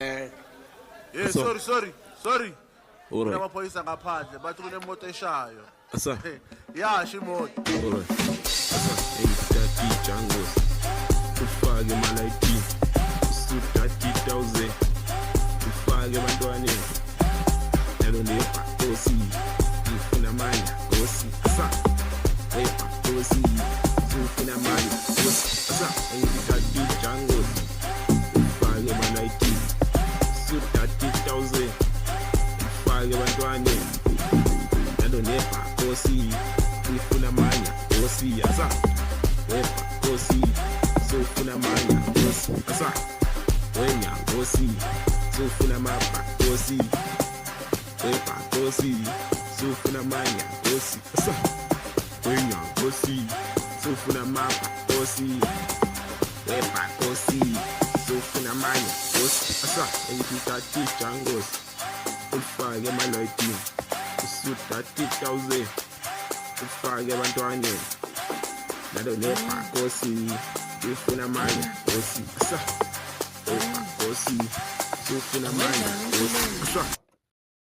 Yeah, sorry. Alright. Kunamaphoyisa ngaphandle bathi kunemoto eshayo. Asa. Yasho imoto. Alright. Asa. Hey, Jangos. Ufake malayithi. Usuthatha 1000. Ufake abantwana. Nalo nebhakosi. Ngifuna manje gosi. Asa. Hey, gosi. Ngifuna manje gosi. Asa. Hey, Jangos. Ufake malayithi. Usuthatha 1000. Ufake abantwana. Nalo nebhakosi. Ngifuna manje gosi. Asa. Gosi, sofuna manya gosi, asa. Wenya gosi, sofuna mapa gosi. Gosi, sofuna manya gosi, asa. Wenya gosi, sofuna mapa gosi. Gosi, sofuna manya gosi, asa. Engithatha Jangos, ufake amaloyidi, usuthatha 1000, ufake abantwana. Nalo nebhakosi ngifuna manje gosi asa. Gosi ngifuna manje gosi asa.